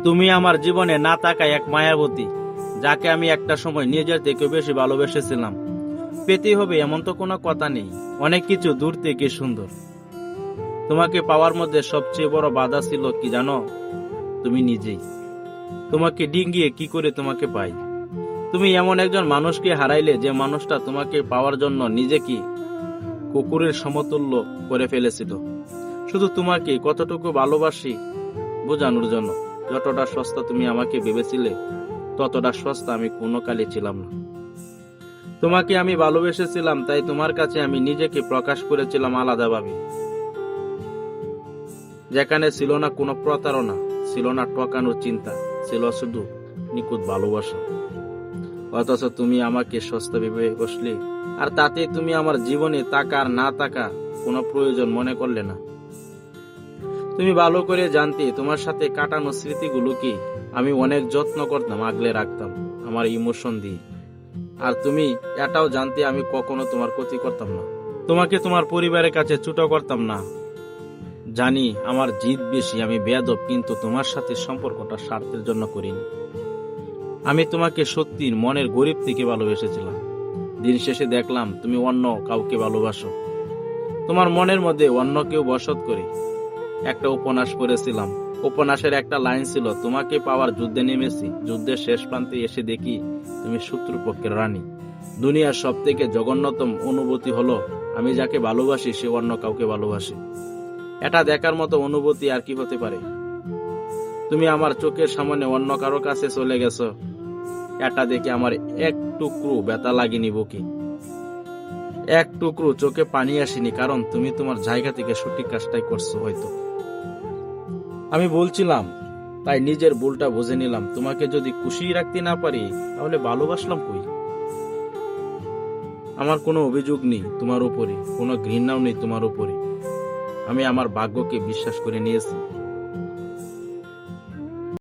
তুমি আমার জীবনে না থাকায় এক মায়াবতী, যাকে আমি একটা সময় নিজের থেকে বেশি ভালোবেসেছিলাম। পেতেই হবে এমন তো কোনো কথা নেই, অনেক কিছু দূর থেকে সুন্দর। তোমাকে পাওয়ার মধ্যে সবচেয়ে বড় বাধা ছিল কি জানো? তুমি নিজেই। তোমাকে ডিঙ্গিয়ে কি করে তোমাকে পাই? তুমি এমন একজন মানুষকে হারাইলে যে মানুষটা তোমাকে পাওয়ার জন্য নিজেকে কুকুরের সমতুল্য করে ফেলেছিল, শুধু তোমাকে কতটুকু ভালোবাসি বোঝানোর জন্য। যতটা সস্তা তুমি আমাকে ভেবেছিলে, ততটা সস্তা আমি কোনো কালে ছিলাম না। তোমাকে আমি ভালোবেসেছিলাম, তাই তোমার কাছে আমি নিজেকে প্রকাশ করেছিলাম আলাদাভাবে, যেখানে ছিল না কোনো প্রতারণা, ছিল না ঠকানোর চিন্তা, ছিল শুধু নিখুঁত ভালোবাসা। অথচ তুমি আমাকে সস্তা ভেবে বসলে, আর তাতে তুমি আমার জীবনে টাকা আর না টাকা কোনো প্রয়োজন মনে করলে না। তুমি ভালো করে জানতে তোমার সাথে কাটানো স্মৃতিগুলোকে আমি অনেক যত্ন করতাম, আগলে রাখতাম আমার ইমোশন দিয়ে। আর তুমি এটাও জানতে আমি কখনো তোমার ক্ষতি করতাম না, তোমাকে তোমার পরিবারের কাছে ছোট করতাম না। জানি আমার জিদ বেশি, আমি বেয়াদব, কিন্তু তোমার সাথে সম্পর্কটা স্বার্থের জন্য করিনি। আমি তোমাকে সত্যির মনের গরিব থেকে ভালোবেসেছিলাম। দিন শেষে দেখলাম তুমি অন্য কাউকে ভালোবাসো, তোমার মনের মধ্যে অন্য কেউ বসত করে। একটা উপন্যাস পড়েছিলাম, উপন্যাসের একটা লাইন ছিল, তোমাকে পাওয়ার যুদ্ধে নেমেছি, যুদ্ধের শেষ প্রান্তে এসে দেখি তুমি শত্রুপক্ষের রানী। দুনিয়ার সব থেকে জঘন্যতম অনুভূতি হলো আমি যাকে ভালোবাসি সে অন্য কাউকে ভালোবাসে। এটা দেখার মতো অনুভূতি আর কি হতে পারে? তুমি আমার চোখের সামনে অন্য কারো কাছে চলে গেছো, এটা দেখে আমার এক টুকরো ব্যথা লাগেনি বুকে, এক টুকরো চোখে পানি আসেনি, কারণ তুমি তোমার জায়গা থেকে সঠিক কাজটাই করছো। হয়তো আমি বলছিলাম, তাই নিজের ভুলটা বুঝে নিলাম। তোমাকে যদি খুশি রাখতে না পারি, তাহলে ভালোবাসলাম কই? আমার কোনো অভিযোগ নেই তোমার উপরে, কোনো ঘৃণাও নেই তোমার উপরে। আমি আমার ভাগ্যকে বিশ্বাস করে নিয়েছি।